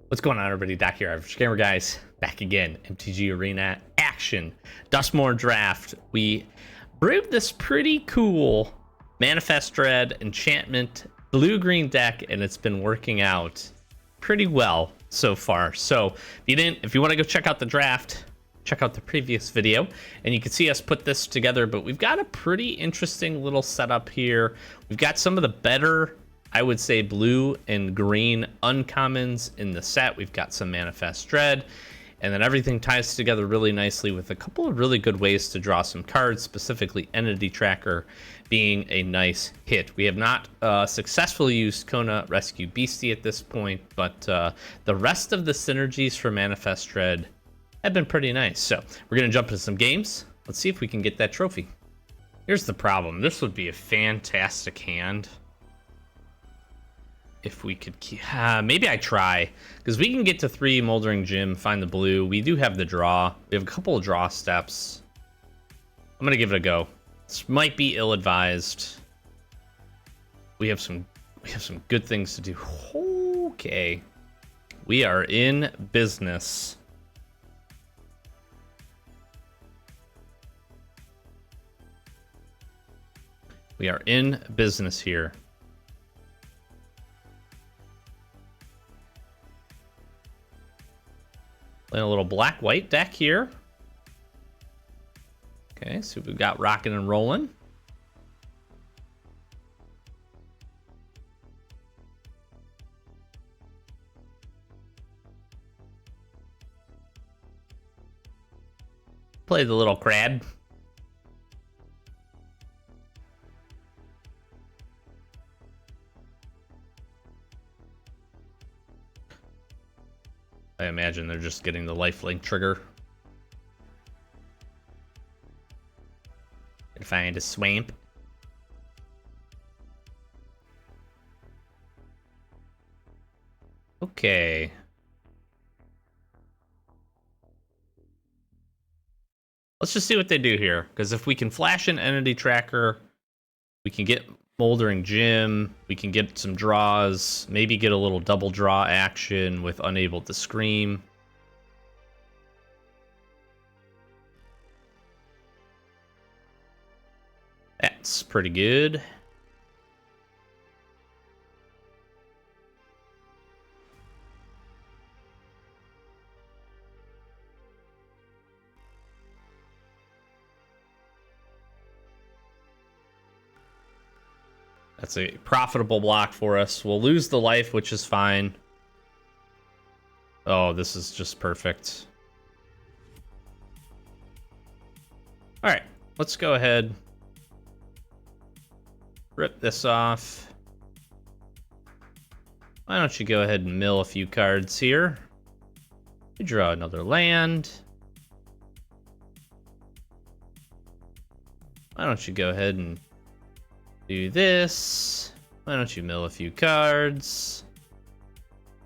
What's going on, everybody? Doc here, Average Gamer Guys, back again. MTG Arena action. Duskmourn draft. We brewed this pretty cool Manifest Dread enchantment blue-green deck, and it's been working out pretty well so far. So if you want to go check out the draft, check out the previous video, and you can see us put this together. But we've got a pretty interesting little setup here. We've got some of the better, I would say, blue and green uncommons in the set. We've got some Manifest Dread, and then everything ties together really nicely with a couple of really good ways to draw some cards, specifically Entity Tracker being a nice hit. We have not successfully used Kona Rescue Beastie at this point, but the rest of the synergies for Manifest Dread have been pretty nice. So we're going to jump into some games. Let's see if we can get that trophy. Here's the problem. This would be a fantastic hand if we could maybe I try, because we can get to 3 Moldering Gym, find the blue. We do have the draw. We have a couple of draw steps. I'm gonna give it a go. This might be ill-advised. We have some good things to do. Okay, we are in business. We are in business here. Playing a little black-white deck here. Okay, so we've got rocking and rolling. Play the little crab. I imagine they're just getting the lifelink trigger. Gonna find a swamp. Okay. Let's just see what they do here, because if we can flash an Entity Tracker, we can get Moldering Gym, we can get some draws, maybe get a little double draw action with Unable to Scream. That's pretty good. That's a profitable block for us. We'll lose the life, which is fine. Oh, this is just perfect. All right, let's go ahead. Rip this off. Why don't you go ahead and mill a few cards here? You draw another land. Why don't you go ahead and do this? Why don't you mill a few cards?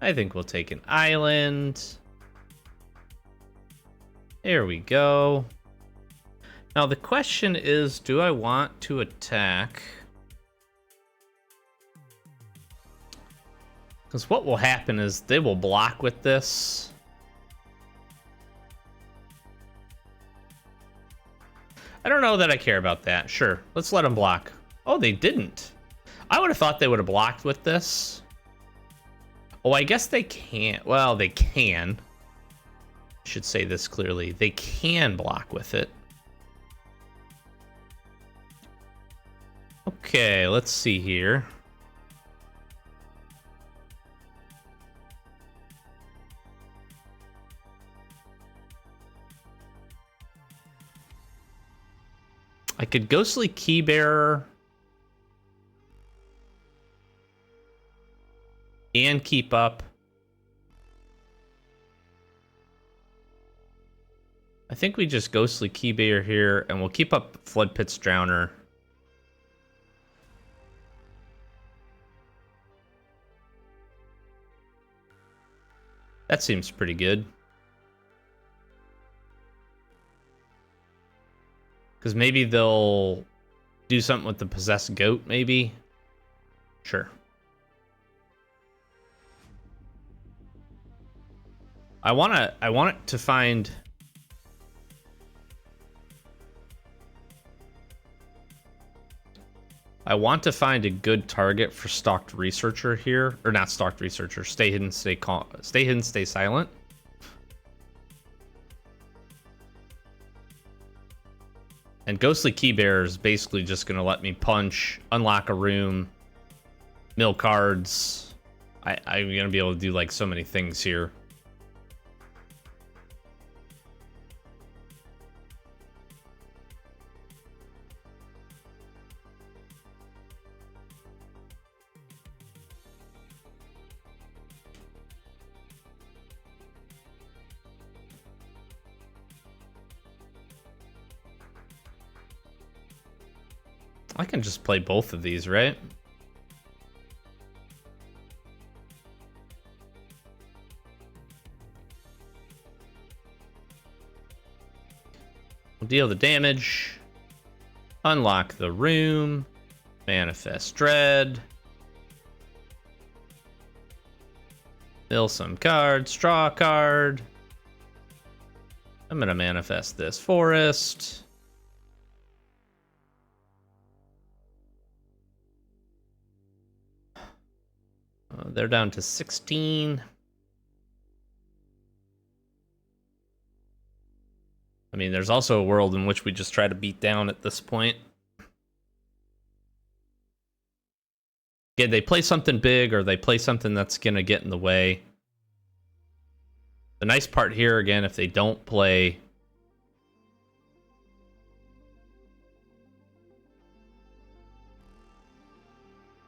I think we'll take an island. There we go. Now the question is, do I want to attack? Because what will happen is they will block with this. I don't know that I care about that. Sure, let's let them block. Oh, they didn't. I would have thought they would have blocked with this. Oh, I guess they can't. Well, they can. I should say this clearly. They can block with it. Okay, let's see here. I could Ghostly Keybearer and keep up. I think we just Ghostly Keybearer here, and we'll keep up Flood Pit's Drowner. That seems pretty good. Because maybe they'll do something with the Possessed Goat, maybe? Sure. I want it to find. I want to find a good target for Stalked Researcher here, or not Stalked Researcher. Stay hidden, stay calm, stay hidden, stay silent. And Ghostly Keybearer is basically just gonna let me punch, unlock a room, mill cards. I'm gonna be able to do like so many things here. I can just play both of these, right? We'll deal the damage, unlock the room, manifest dread, mill some cards, draw a card. I'm gonna manifest this forest. They're down to 16. I mean, there's also a world in which we just try to beat down at this point. Again, they play something big or they play something that's going to get in the way. The nice part here, again, if they don't play...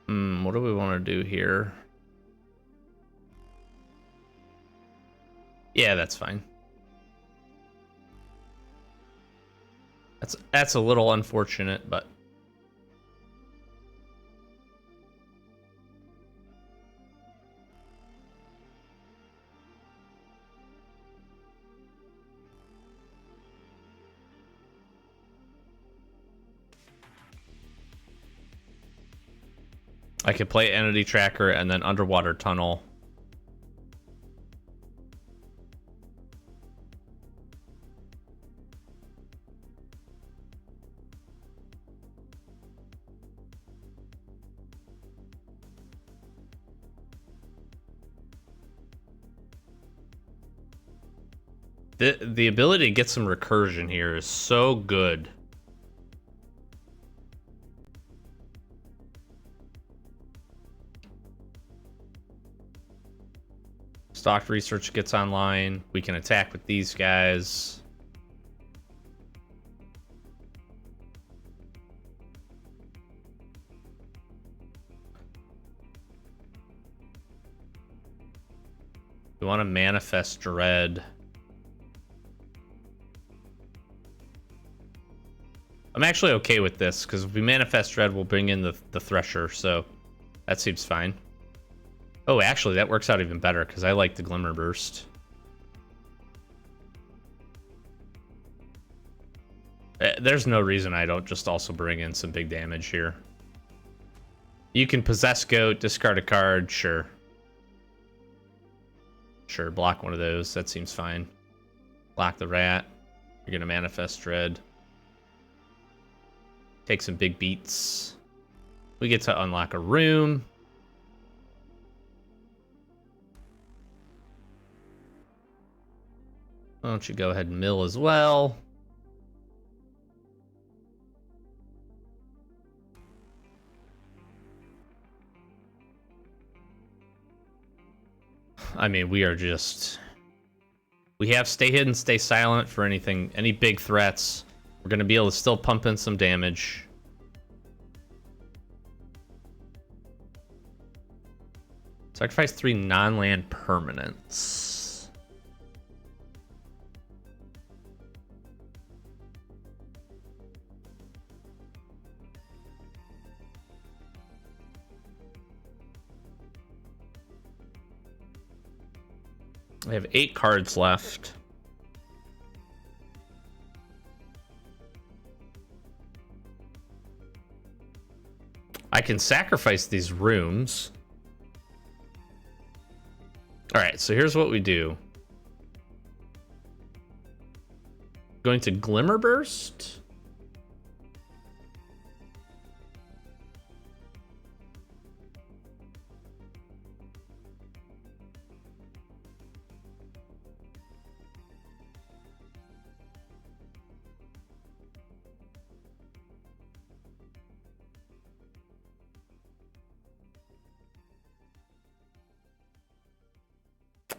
what do we want to do here? Yeah, that's fine. That's a little unfortunate, but I could play Entity Tracker and then Underwater Tunnel. The ability to get some recursion here is so good. Stock research gets online. We can attack with these guys. We want to manifest dread. I'm actually okay with this, because if we manifest dread, we'll bring in the Thresher, so that seems fine. Oh, actually, that works out even better, because I like the Glimmer Burst. There's no reason I don't just also bring in some big damage here. You can Possess Goat, discard a card, sure. Sure, block one of those, that seems fine. Block the Rat. You're going to manifest dread. Take some big beats. We get to unlock a room. Why don't you go ahead and mill as well? I mean, we are just... We have Stay Hidden, Stay Silent for anything, any big threats. We're going to be able to still pump in some damage. Sacrifice 3 non-land permanents. I have 8 cards left. I can sacrifice these rooms. All right, so here's what we do. Going to Glimmer Burst.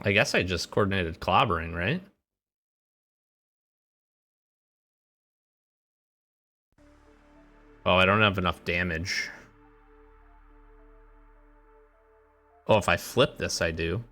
I guess I just coordinated clobbering, right? Oh, I don't have enough damage. Oh, if I flip this, I do.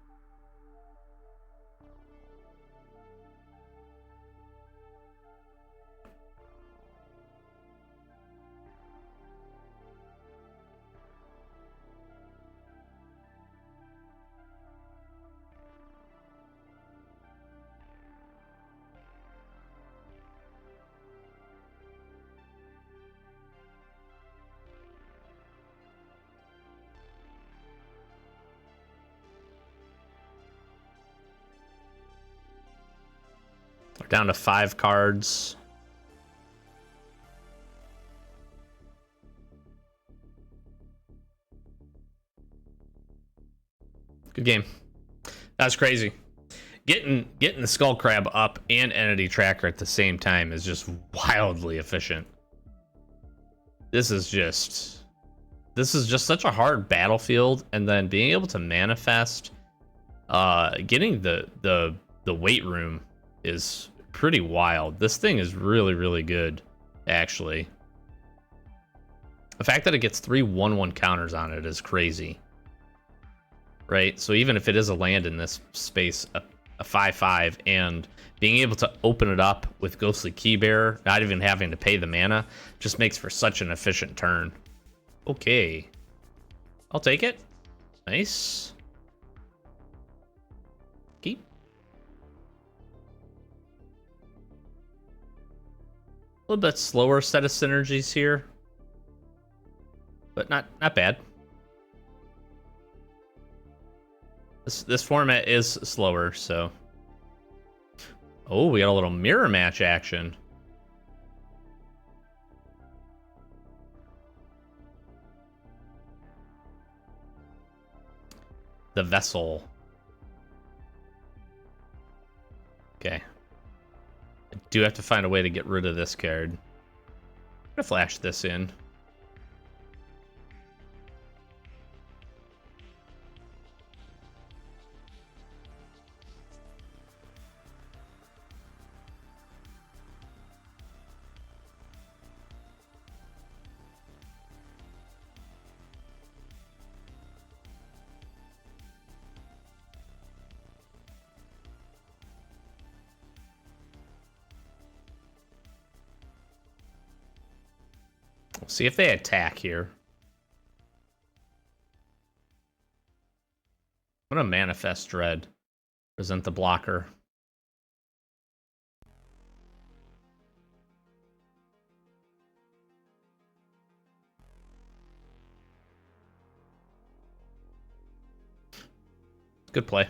We're down to 5 cards. Good game. That's crazy. Getting the Skull Crab up and Entity Tracker at the same time is just wildly efficient. This is just such a hard battlefield, and then being able to manifest, getting the weight room is pretty wild. This thing is really, really good, actually. The fact that it gets 3 1/1 counters on it is crazy. Right? So even if it is a land in this space, a 5/5, and being able to open it up with Ghostly Keybearer, not even having to pay the mana, just makes for such an efficient turn. Okay. I'll take it. Nice. Keep. A little bit slower set of synergies here, but not bad. This format is slower, so. Oh, we got a little mirror match action. The Vessel. Okay. I do have to find a way to get rid of this card. I'm gonna flash this in. We'll see if they attack here. I'm gonna Manifest Dread. Present the blocker. Good play.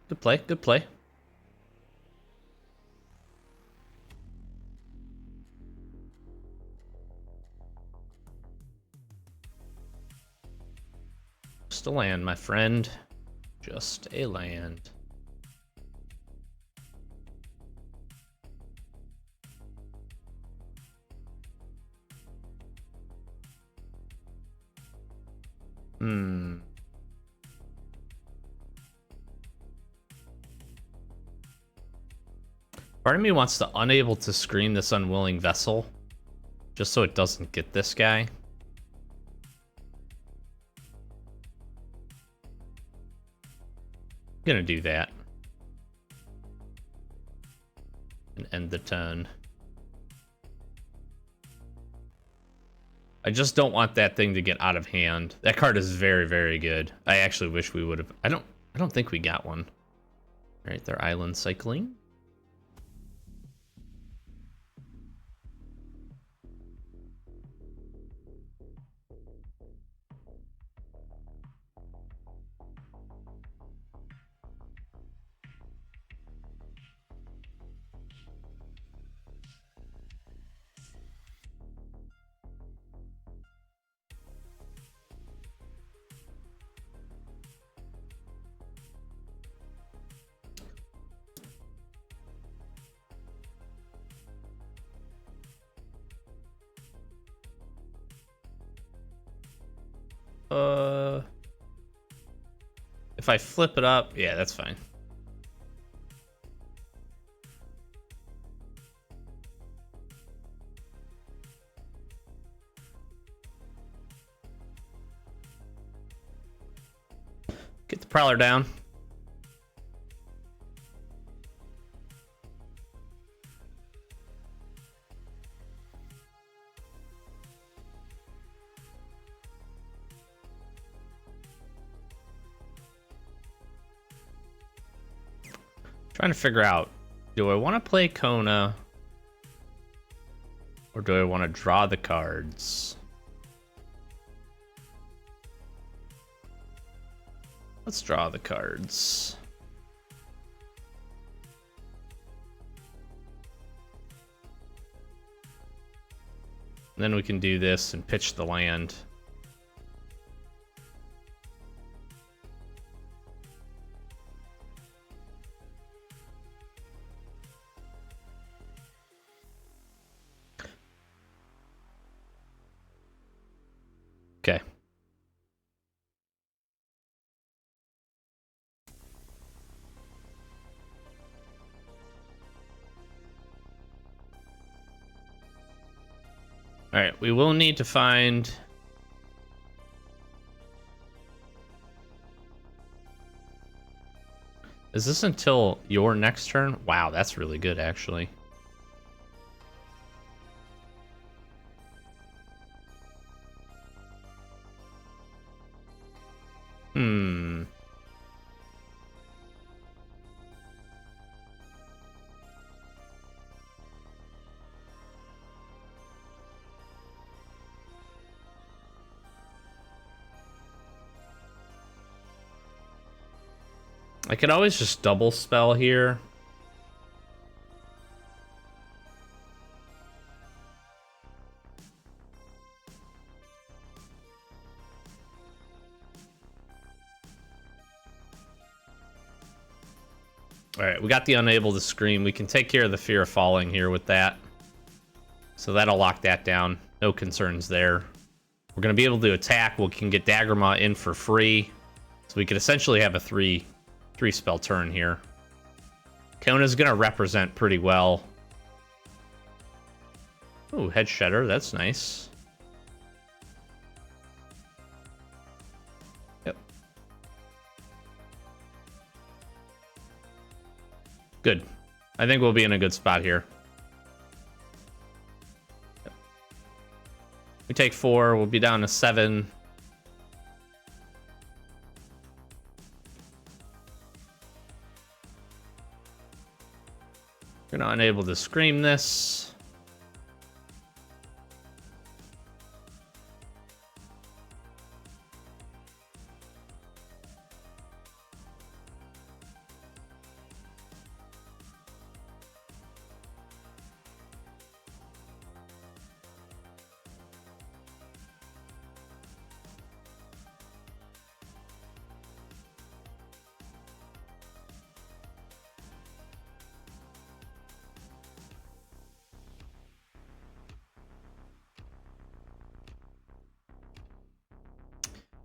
Good play, good play. Just a land, my friend. Just a land. Part of me wants to unable to screen this Unwilling Vessel, just so it doesn't get this guy. I'm gonna do that. And end the turn. I just don't want that thing to get out of hand. That card is very, very good. I actually wish we would have. I don't think we got one. All right, they're island cycling. If I flip it up, yeah, that's fine. Get the Prowler down. Trying to figure out, do I want to play Kona or do I want to draw the cards? Let's draw the cards. And then we can do this and pitch the land. Okay. All right, we will need to find... Is this until your next turn? Wow, that's really good, actually. I could always just double spell here. All right, we got the unable to scream. We can take care of the fear of falling here with that. So that'll lock that down. No concerns there. We're going to be able to attack. We can get Daggermaw in for free. So we could essentially have a three spell turn here. Kona's going to represent pretty well. Ooh, Head Shedder. That's nice. Yep. Good. I think we'll be in a good spot here. Yep. We take 4. We'll be down to 7. We're not unable to scream this.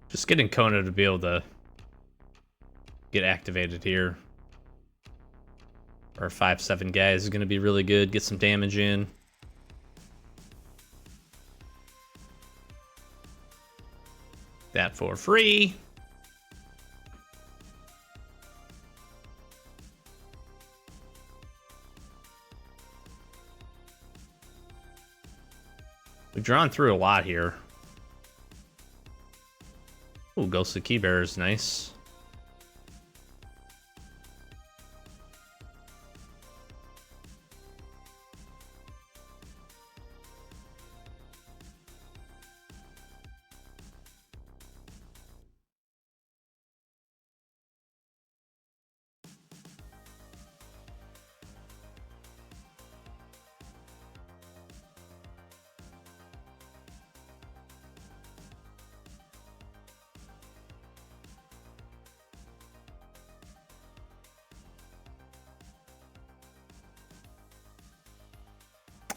Just getting Kona to be able to get activated here. Our 5/7 guys is going to be really good. Get some damage in. That for free. We've drawn through a lot here. Ooh, Ghostly Keybearer is nice.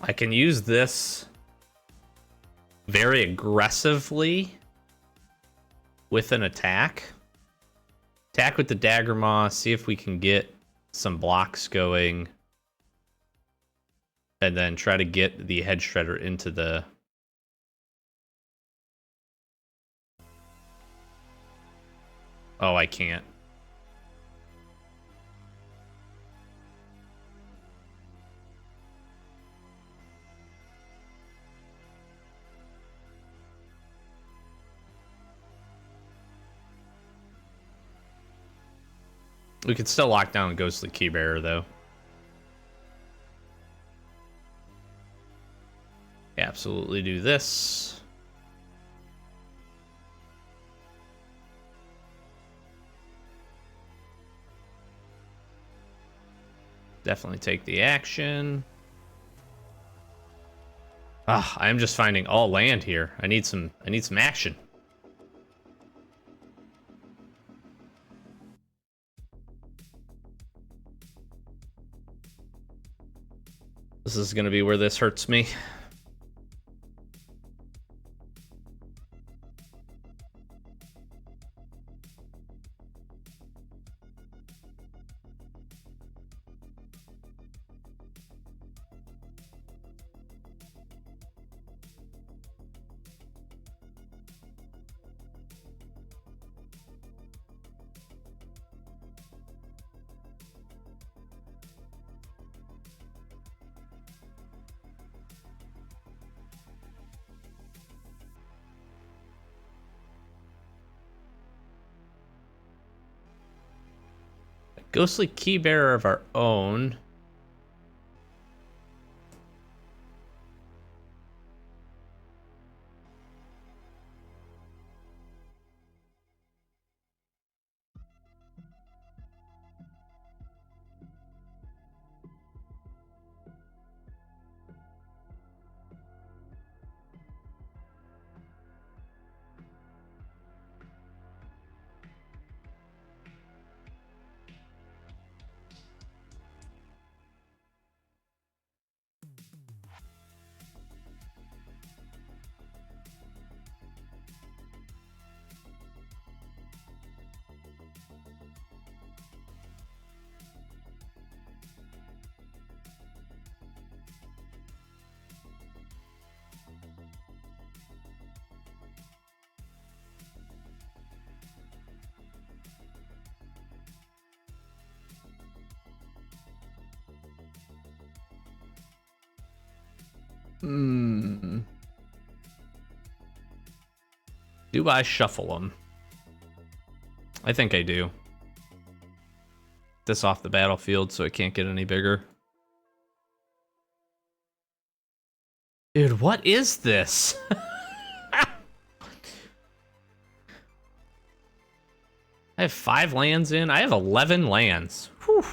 I can use this very aggressively with an attack. Attack with the Dagger Maw, see if we can get some blocks going. And then try to get the Hedge Shredder into the... Oh, I can't. We could still lock down Ghostly Keybearer, though. Absolutely do this. Definitely take the action. Ah, I'm just finding all land here. I need some action. This is going to be where this hurts me. Ghostly Keybearer of our own. Do I shuffle them? I think I do. This off the battlefield so it can't get any bigger. Dude, what is this? I have 5 lands in. I have 11 lands. Whew.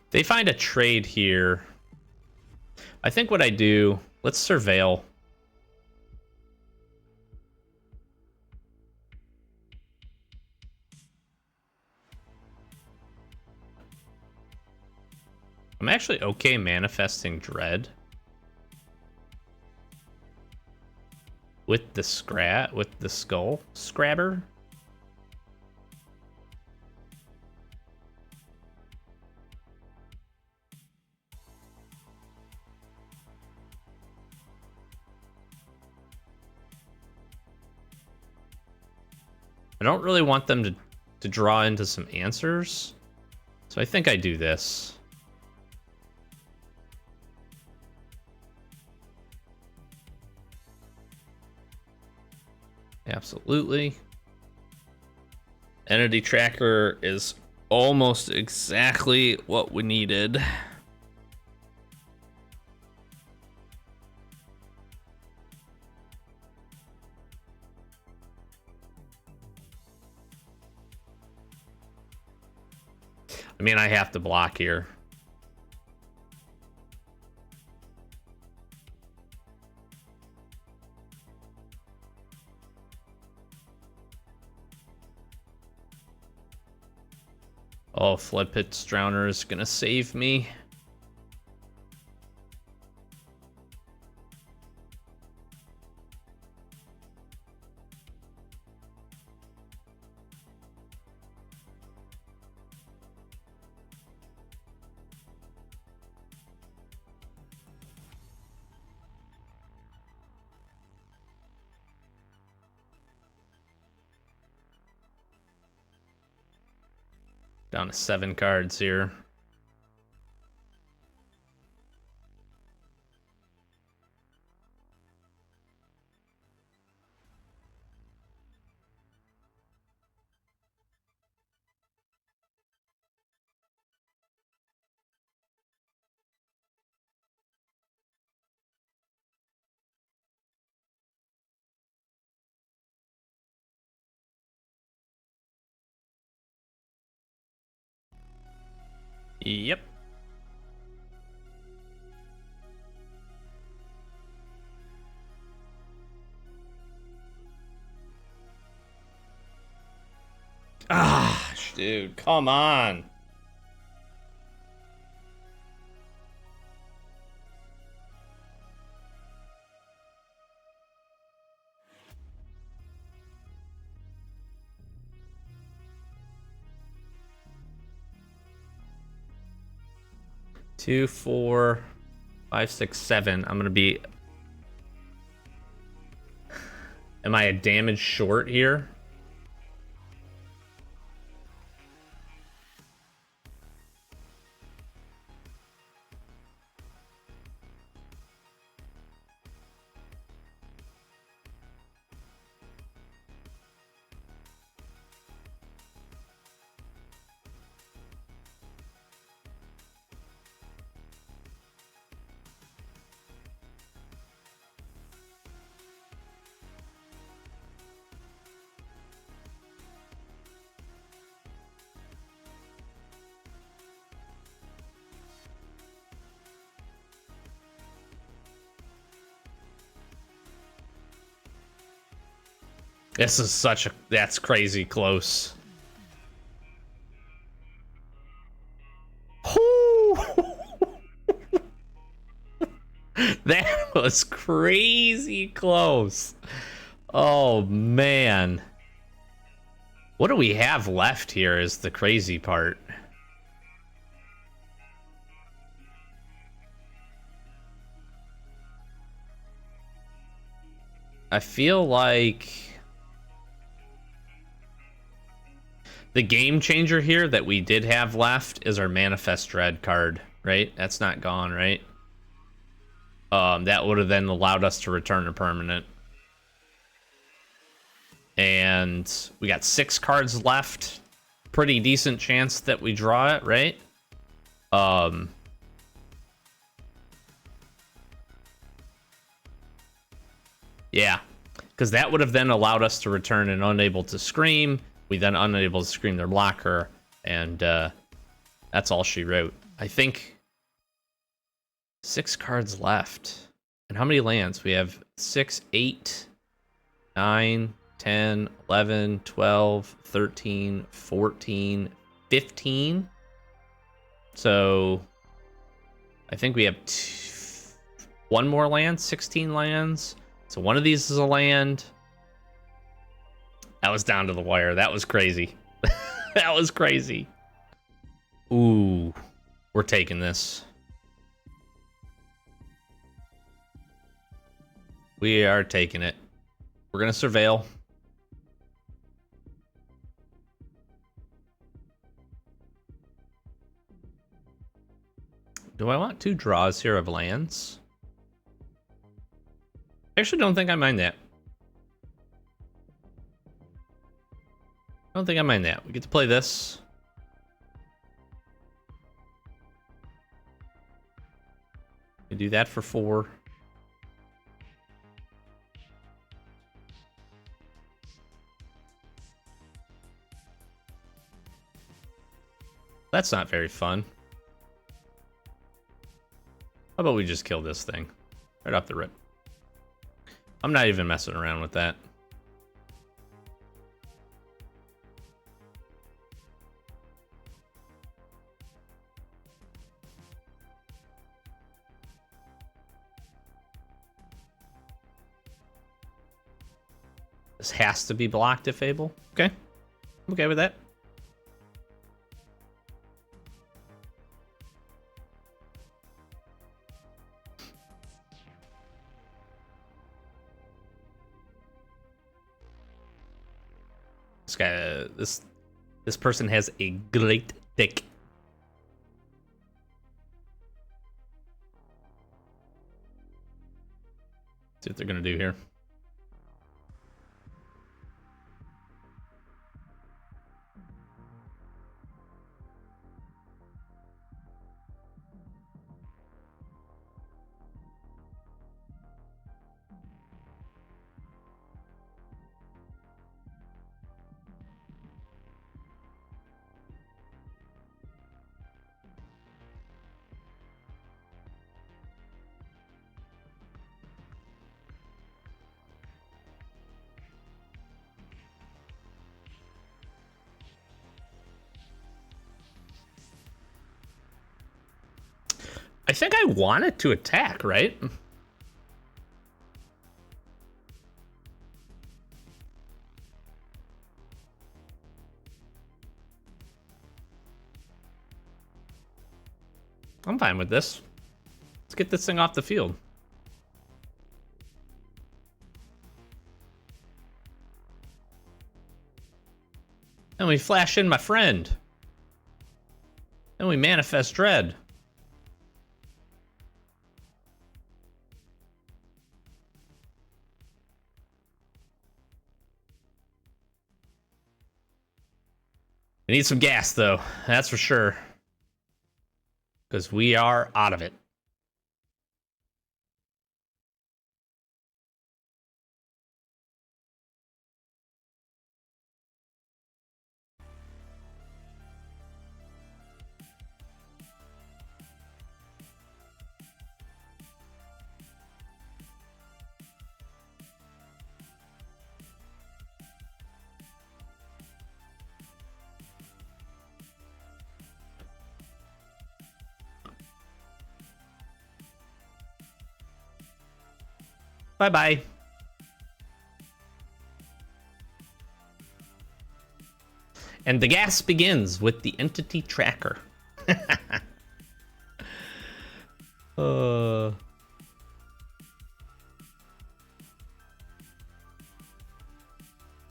They find a trade here. I think what I do, let's surveil. I'm actually okay manifesting Dread. With the skull scrabber. I don't really want them to draw into some answers. So I think I do this. Absolutely. Entity tracker is almost exactly what we needed. I mean, I have to block here. Oh, Flip Hit's Drowner is gonna save me. Down to 7 cards here. Yep. Ah, dude, come on. Two, 4, 5, 6, 7. I'm gonna be. Am I a damage short here? This is such a. That's crazy close. That was crazy close. Oh, man. What do we have left here is the crazy part. I feel like the game changer here that we did have left is our Manifest Dread card, right? That's not gone, right? That would have then allowed us to return a permanent. And we got 6 cards left. Pretty decent chance that we draw it, right? Yeah, because that would have then allowed us to return an Unable to Scream. We then Unable to Scream their blocker, and that's all she wrote. I think 6 cards left. And how many lands? We have 6, 8, 9, 10, 11, 12, 13, 14, 15. So I think we have 1 more land, 16 lands. So one of these is a land. That was down to the wire. That was crazy. That was crazy. Ooh, we're taking this. We are taking it. We're going to surveil. Do I want 2 draws here of lands? I actually don't think I mind that. I don't think I mind that. We get to play this. We do that for 4. That's not very fun. How about we just kill this thing? Right off the rip. I'm not even messing around with that. This has to be blocked if able. Okay. I'm okay with that. This guy, this person has a great dick. See what they're gonna do here. I think I wanted to attack, right? I'm fine with this. Let's get this thing off the field. And we flash in my friend. And we manifest dread. We need some gas, though. That's for sure. Because we are out of it. Bye-bye. And the gas begins with the entity tracker.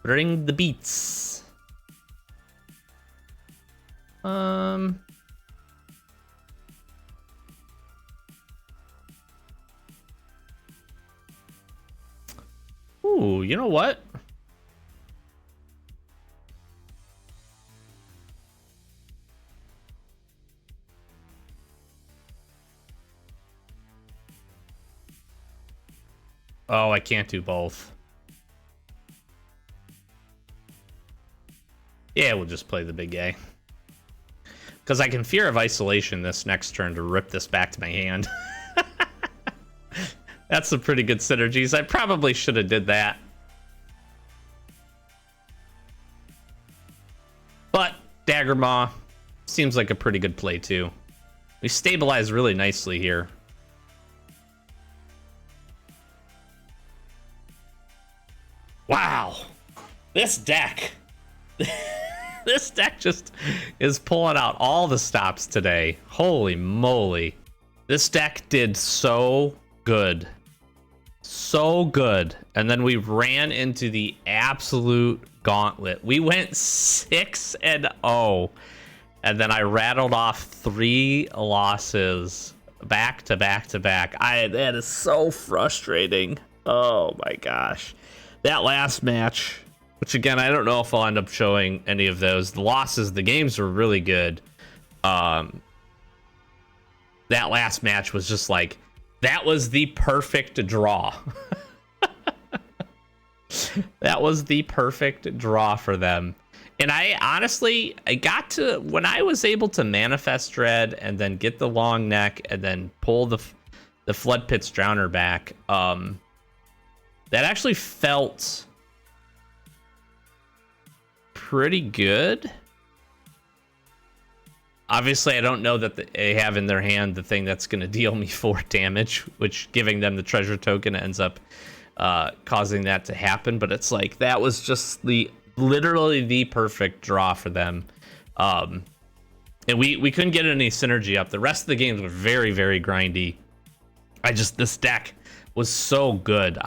Bring the beats. Ooh, you know what? Oh, I can't do both. Yeah, we'll just play the big guy. Because I can Fear of Isolation this next turn to rip this back to my hand. That's some pretty good synergies. I probably should have did that. But Dagger Maw seems like a pretty good play too. We stabilize really nicely here. Wow. This deck. This deck just is pulling out all the stops today. Holy moly. This deck did so good. So good. And then we ran into the absolute gauntlet. We went 6-0. And then I rattled off 3 losses back to back to back. That is so frustrating. Oh my gosh. That last match, which again, I don't know if I'll end up showing any of those. The losses, the games were really good. That last match was just like, that was the perfect draw. That was the perfect draw for them. And I honestly, when I was able to manifest Dread and then get the long neck and then pull the Flood Pit's Drowner back, that actually felt pretty good. Obviously, I don't know that they have in their hand the thing that's going to deal me 4 damage, which giving them the treasure token ends up causing that to happen. But it's like that was just literally the perfect draw for them. And we couldn't get any synergy up. The rest of the games were very, very grindy. This deck was so good.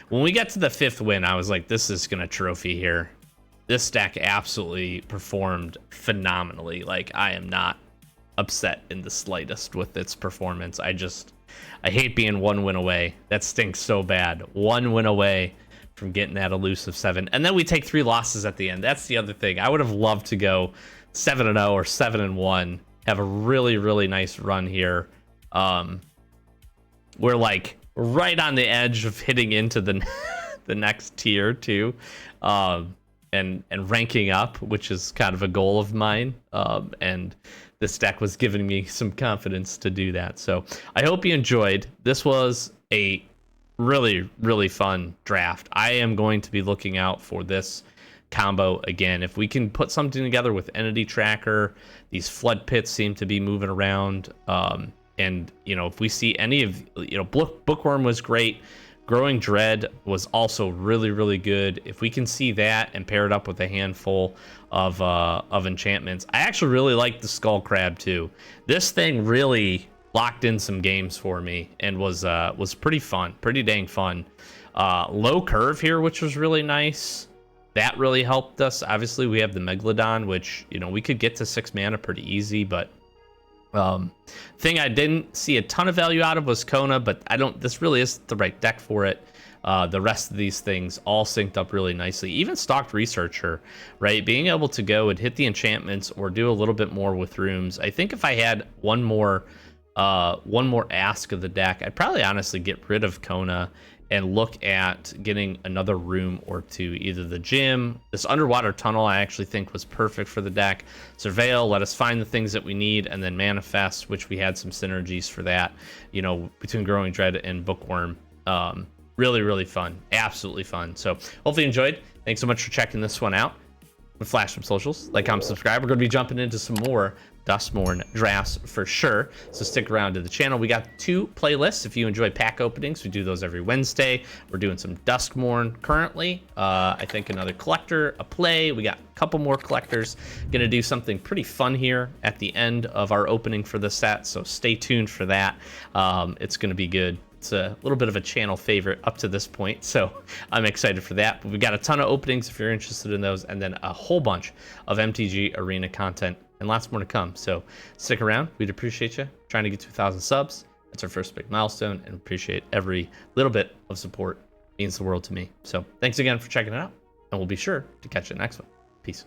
When we got to the 5th win, I was like, this is gonna trophy here. This deck absolutely performed phenomenally. Like, I am not upset in the slightest with its performance. I hate being 1 win away. That stinks so bad. 1 win away from getting that elusive 7. And then we take 3 losses at the end. That's the other thing. I would have loved to go 7-0 or 7-1. Have a really, really nice run here. We're like right on the edge of hitting into the the next tier too. And ranking up, which is kind of a goal of mine. And this deck was giving me some confidence to do that. So I hope you enjoyed. This was a really, really fun draft. I am going to be looking out for this combo again. If we can put something together with Entity Tracker, these flood pits seem to be moving around. And, if we see any of, Bookworm was great. Growing Dread was also really, really good. If we can see that and pair it up with a handful of enchantments. I actually really like the Skull Crab too. This thing really locked in some games for me and was pretty fun, pretty dang fun. Low curve here, which was really nice. That really helped us. Obviously, we have the Megalodon, which, we could get to 6 mana pretty easy, but thing I didn't see a ton of value out of was Kona, but this really is the right deck for it. The rest of these things all synced up really nicely. Even Stalked Researcher, right? Being able to go and hit the enchantments or do a little bit more with rooms. I think if I had one more ask of the deck, I'd probably honestly get rid of Kona and look at getting another room or two, either the gym. This underwater tunnel I actually think was perfect for the deck. Surveil, let us find the things that we need, and then Manifest, which we had some synergies for that, between Growing Dread and Bookworm. Really, really fun. Absolutely fun. So hopefully you enjoyed. Thanks so much for checking this one out. Flash some socials, like, comment, subscribe. We're going to be jumping into some more Duskmourn drafts for sure, so stick around to the channel. We got 2 playlists. If you enjoy pack openings, we do those every Wednesday. We're doing some Duskmourn currently. I think another collector, a play. We got a couple more collectors. Gonna do something pretty fun here at the end of our opening for the set, so stay tuned for that. It's gonna be good. It's a little bit of a channel favorite up to this point, so I'm excited for that. But we got a ton of openings if you're interested in those, and then a whole bunch of MTG Arena content and lots more to come. So stick around. We'd appreciate you trying to get to 1,000 subs. That's our first big milestone, and appreciate every little bit of support. It means the world to me. So thanks again for checking it out, and we'll be sure to catch you next one. Peace.